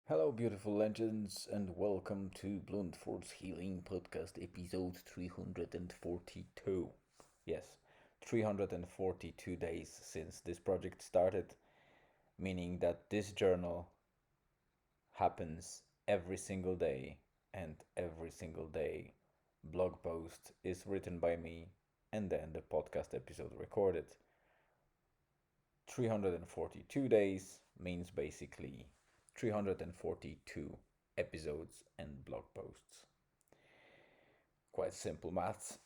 Hello, beautiful legends, and welcome to Blunt Force Healing Podcast episode 342. Yes, 342 days since this project started, meaning that this journal happens every single day, and every single day, blog post is written by me, and then the podcast episode recorded. 342 days means basically 342 episodes and blog posts. Quite simple maths.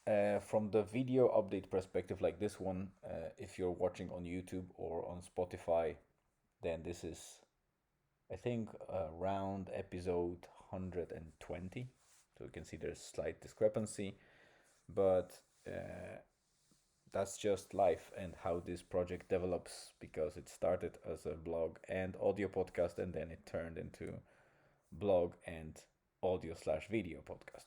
From the video update perspective, like this one, if you're watching on YouTube or on Spotify, then this is, I think, around episode 120. So you can see there's slight discrepancy, but that's just life and how this project develops, because it started as a blog and audio podcast, and then it turned into blog and audio slash video podcast.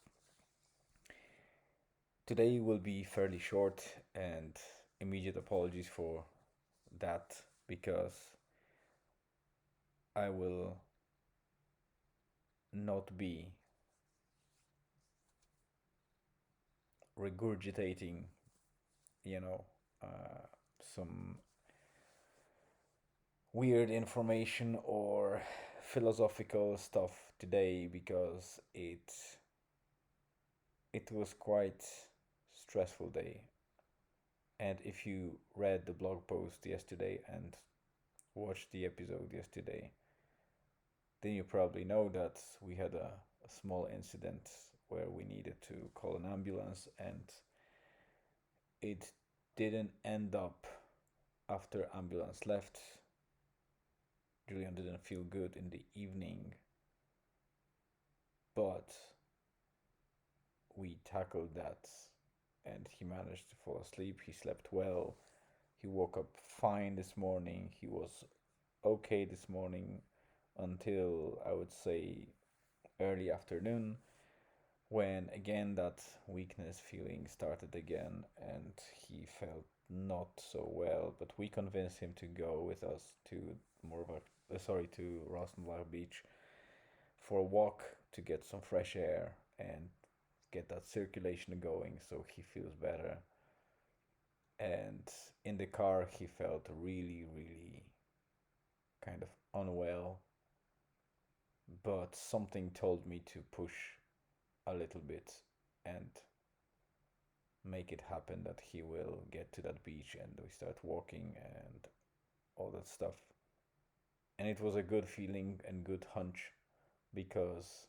Today will be fairly short, and immediate apologies for that, because I will not be regurgitating, you know, some weird information or philosophical stuff today, because it was quite stressful day. And if you read the blog post yesterday and watched the episode yesterday, then you probably know that we had a small incident where we needed to call an ambulance, and it didn't end up after ambulance left. Julian didn't feel good in the evening, but we tackled that, and he managed to fall asleep. He slept well. He woke up fine this morning. He was okay this morning until, I would say, early afternoon, when again that weakness feeling started again, and he felt not so well. But we convinced him to go with us to to Rosenbach Beach for a walk, to get some fresh air and get that circulation going so he feels better. And in the car, he felt really, really kind of unwell, but something told me to push a little bit and make it happen, that he will get to that beach and we start walking and all that stuff. And it was a good feeling and good hunch, because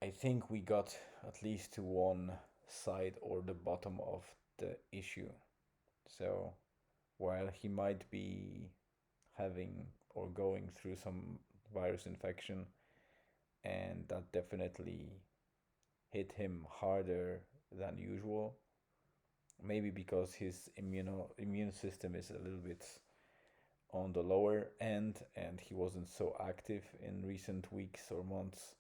I think we got at least to one side or the bottom of the issue. So while he might be having or going through some virus infection, and that definitely hit him harder than usual, maybe because his immune system is a little bit on the lower end and he wasn't so active in recent weeks or months.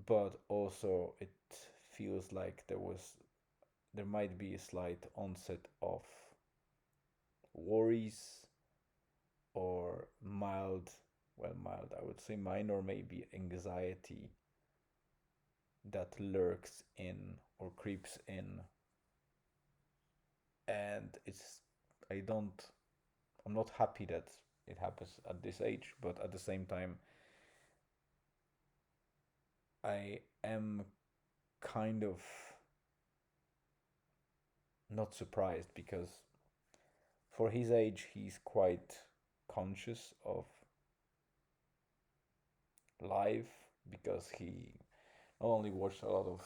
But also it feels like there might be a slight onset of worries, or mild, I would say minor, maybe anxiety that lurks in or creeps in. And I don't, I'm not happy that it happens at this age, but at the same time, I am kind of not surprised, because for his age, he's quite conscious of life, because he not only watched a lot of,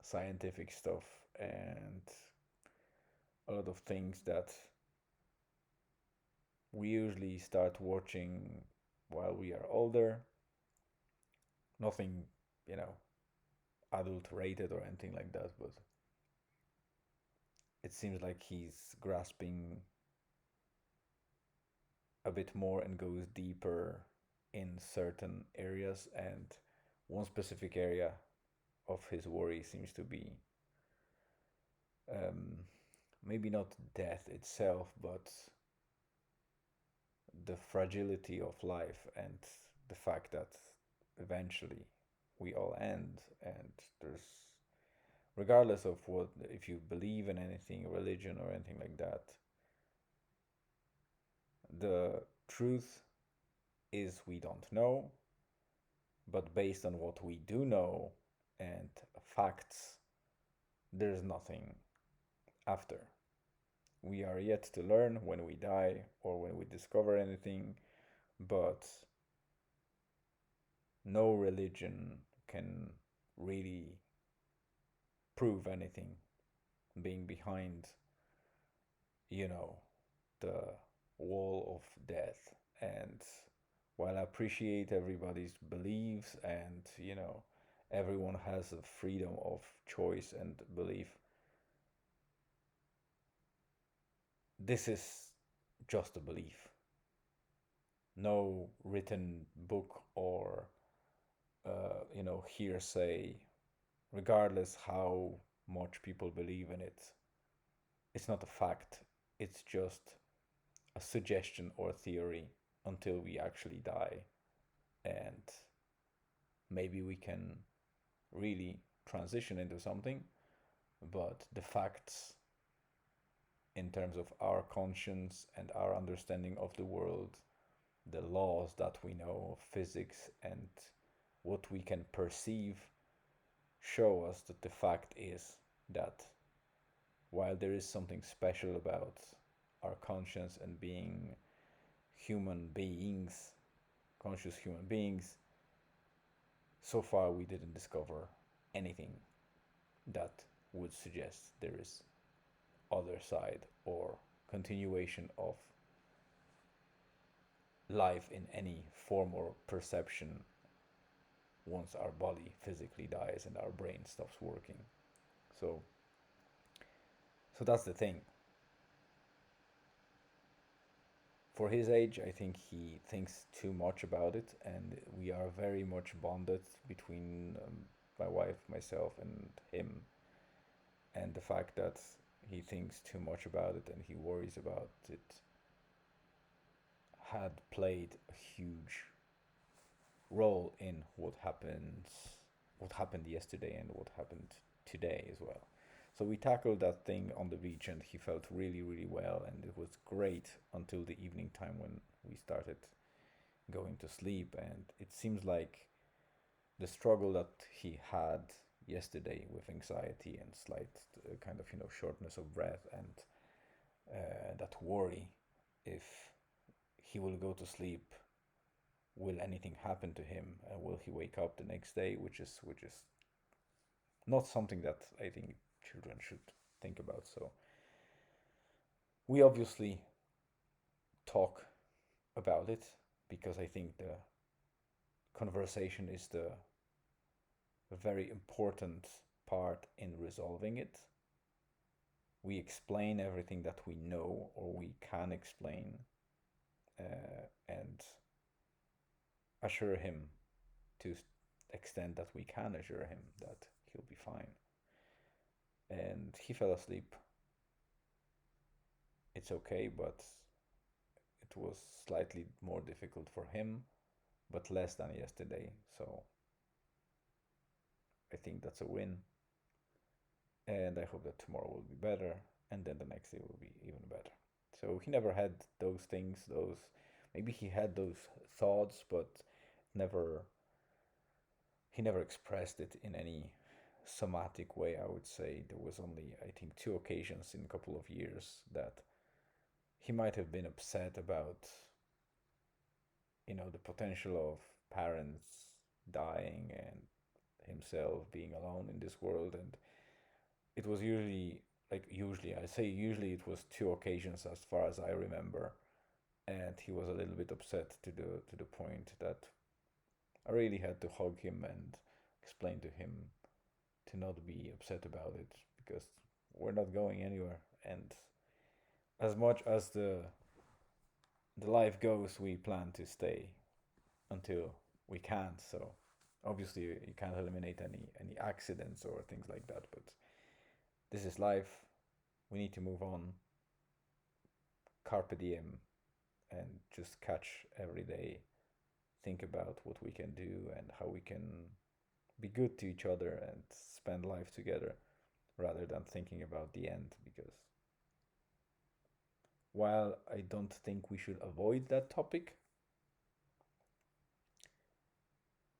scientific stuff and a lot of things that we usually start watching while we are older. Nothing, you know, adulterated or anything like that, but it seems like he's grasping a bit more and goes deeper in certain areas. And one specific area of his worry seems to be um, maybe not death itself, but the fragility of life and the fact that eventually we all end, and there's, regardless of what, if you believe in anything, religion or anything like that, the truth is we don't know, but based on what we do know and facts, there's nothing after. We are yet to learn when we die or when we discover anything, but no religion can really prove anything being behind, you know, the wall of death. And while I appreciate everybody's beliefs and, everyone has a freedom of choice and belief, this is just a belief. No written book or, hearsay, regardless how much people believe in it. It's not a fact. It's just a suggestion or theory until we actually die. And maybe we can really transition into something, but the facts in terms of our conscience and our understanding of the world, the laws that we know of physics and what we can perceive, show us that the fact is that while there is something special about our conscience and being human beings, conscious human beings, so far we didn't discover anything that would suggest there is other side or continuation of life in any form or perception once our body physically dies and our brain stops working. So that's the thing. For his age, I think he thinks too much about it, and we are very much bonded between my wife, myself, and him. And the fact that he thinks too much about it and he worries about it had played a huge role in what happened yesterday and what happened today as well. So we tackled that thing on the beach and he felt really, really well, and it was great until the evening time when we started going to sleep. And it seems like the struggle that he had yesterday with anxiety and slight kind of, shortness of breath and that worry, if he will go to sleep, will anything happen to him? Will he wake up the next day? Which is not something that I think children should think about. So we obviously talk about it because I think the conversation is the very important part in resolving it. We explain everything that we know or we can explain, and assure him to extent that we can assure him that he'll be fine. And he fell asleep. It's okay, but it was slightly more difficult for him, but less than yesterday. So I think that's a win. And I hope that tomorrow will be better, and then the next day will be even better. So he never had those things, maybe he had those thoughts, but never he never expressed it in any somatic way. I would say there was only, I think, 2 occasions in a couple of years that he might have been upset about, the potential of parents dying and himself being alone in this world. And it was usually it was 2 occasions as far as I remember, and he was a little bit upset to the point that I really had to hug him and explain to him to not be upset about it, because we're not going anywhere. And as much as the life goes, we plan to stay until we can't. So obviously you can't eliminate any accidents or things like that, but this is life. We need to move on. Carpe diem, and just catch every day, think about what we can do and how we can be good to each other and spend life together rather than thinking about the end. Because while I don't think we should avoid that topic,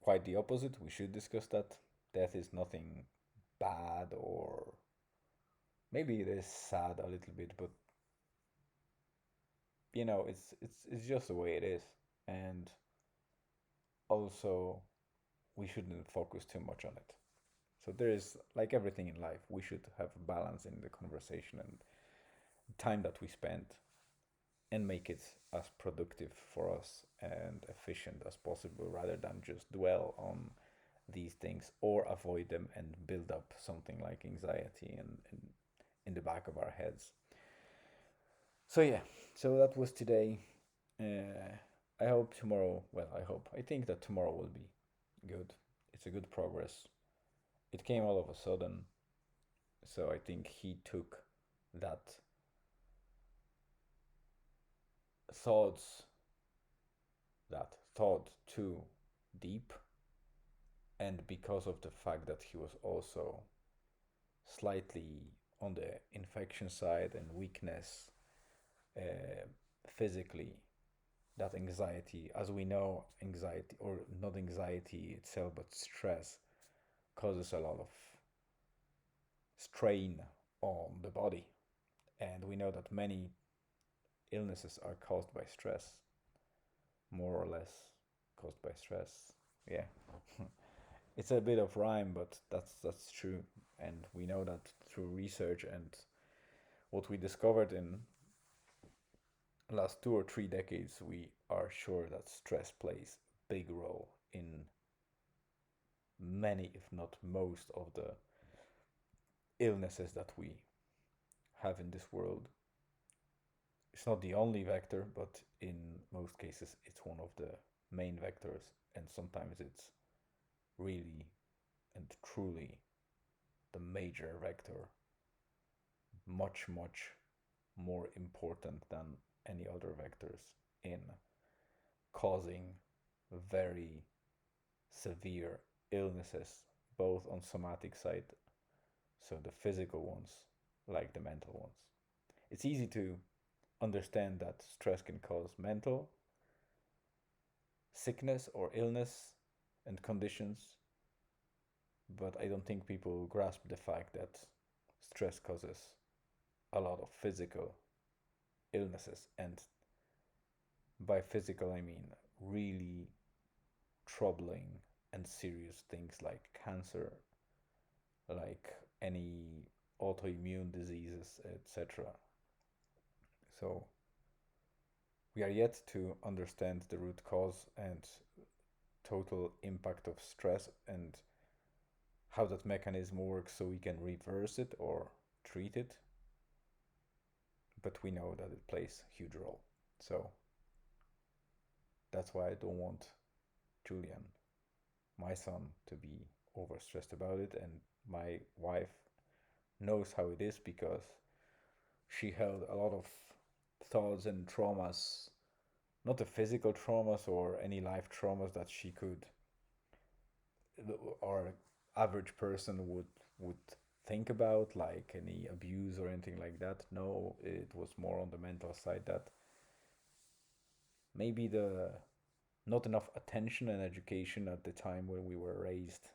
quite the opposite, we should discuss that. Death is nothing bad, or maybe it is sad a little bit, but it's just the way it is. And also, we shouldn't focus too much on it. So there is, like everything in life, we should have balance in the conversation and time that we spend, and make it as productive for us and efficient as possible, rather than just dwell on these things or avoid them and build up something like anxiety and in the back of our heads. So yeah, so that was today. I hope tomorrow, well, I think that tomorrow will be good. It's a good progress. It came all of a sudden, so I think he took that thoughts, that thought too deep, and because of the fact that he was also slightly on the infection side and weakness uh, physically, that anxiety, as we know, anxiety, or not anxiety itself, but stress, causes a lot of strain on the body. And we know that many illnesses are caused by stress, more or less caused by stress. Yeah. It's a bit of rhyme, but that's true. And we know that through research and what we discovered in the last 2 or 3 decades, we are sure that stress plays a big role in many, if not most, of the illnesses that we have in this world. It's not the only vector, but in most cases, it's one of the main vectors, and sometimes it's really and truly the major vector, much, much more important than any other vectors in causing very severe illnesses, both on somatic side, so the physical ones, like the mental ones. It's easy to understand that stress can cause mental sickness or illness and conditions, but I don't think people grasp the fact that stress causes a lot of physical illnesses. And by physical, I mean really troubling and serious things like cancer, like any autoimmune diseases, etc. So we are yet to understand the root cause and total impact of stress and how that mechanism works so we can reverse it or treat it. But we know that it plays a huge role. So that's why I don't want Julian, my son, to be overstressed about it. And my wife knows how it is because she held a lot of thoughts and traumas, not the physical traumas or any life traumas that she could, or average person would think about, like any abuse or anything like that. No, it was more on the mental side, that maybe the not enough attention and education at the time when we were raised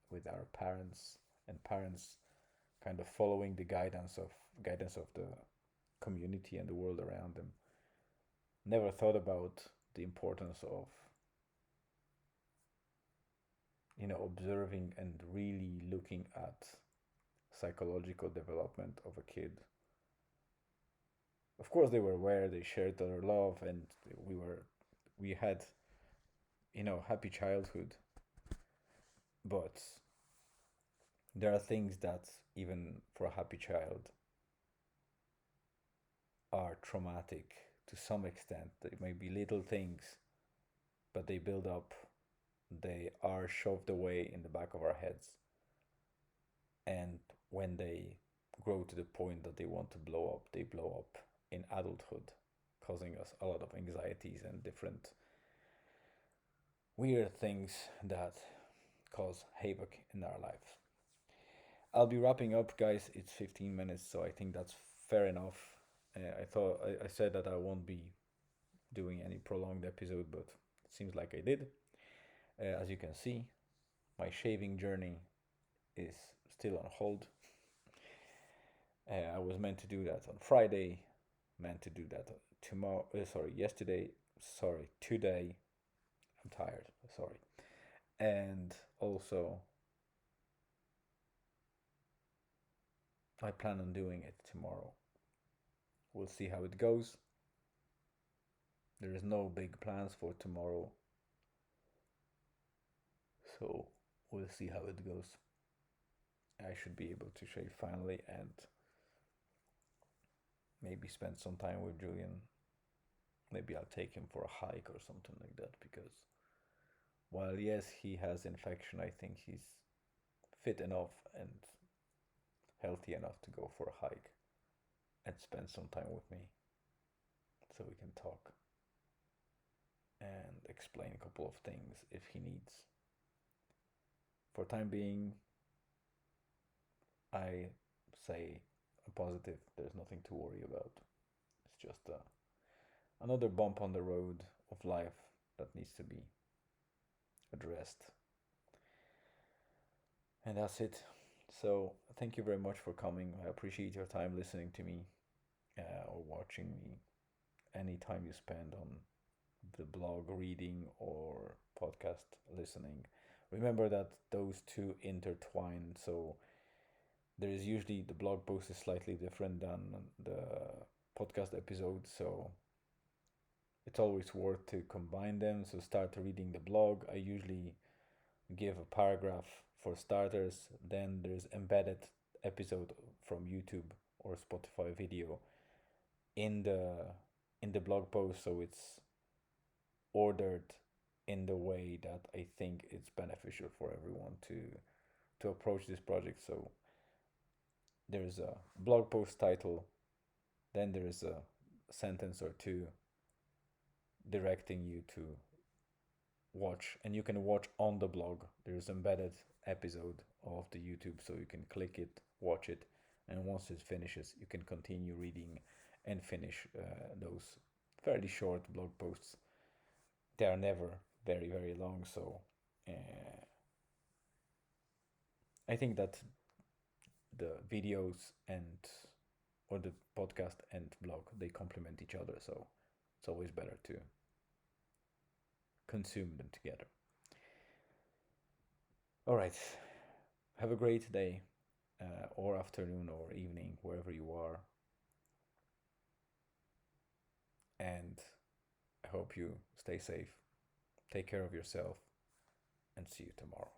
with our parents, and parents kind of following the guidance of the community and the world around them, never thought about the importance of observing and really looking at psychological development of a kid. Of course, they were aware, they shared their love, and we had happy childhood. But there are things that, even for a happy child, are traumatic to some extent. They may be little things, but they build up, they are shoved away in the back of our heads. And when they grow to the point that they want to blow up, they blow up in adulthood. causing us a lot of anxieties and different weird things that cause havoc in our lives. I'll be wrapping up, guys. It's 15 minutes, so I think that's fair enough. I said that I won't be doing any prolonged episode, but it seems like I did. As you can see, my shaving journey is still on hold. I was meant to do that on Friday, meant to do that tomorrow. Yesterday. Sorry, today. I'm tired. Sorry. And also, I plan on doing it tomorrow. We'll see how it goes. There is no big plans for tomorrow, so we'll see how it goes. I should be able to shave finally and maybe spend some time with Julian. Maybe I'll take him for a hike or something like that, because while yes, he has infection, I think he's fit enough and healthy enough to go for a hike and spend some time with me so we can talk and explain a couple of things if he needs. For time being, I say a positive. There's nothing to worry about. It's just another bump on the road of life that needs to be addressed. And that's it. So thank you very much for coming. I appreciate your time listening to me or watching me. Any time you spend on the blog reading or podcast listening, remember that those two intertwine. So there is usually the blog post is slightly different than the podcast episode. So it's always worth to combine them. So start reading the blog. I usually give a paragraph for starters. Then there's embedded episode from YouTube or Spotify video in the blog post, so it's ordered in the way that I think it's beneficial for everyone to approach this project. So there's a blog post title, then there's a sentence or two directing you to watch, and you can watch on the blog. There's embedded episode of the YouTube, so you can click it, watch it, and once it finishes, you can continue reading and finish those fairly short blog posts. They are never very, very long, so I think that the videos and or the podcast and blog, they complement each other, so it's always better to consume them together. All right, have a great day or afternoon or evening, wherever you are, and I hope you stay safe, take care of yourself, and see you tomorrow.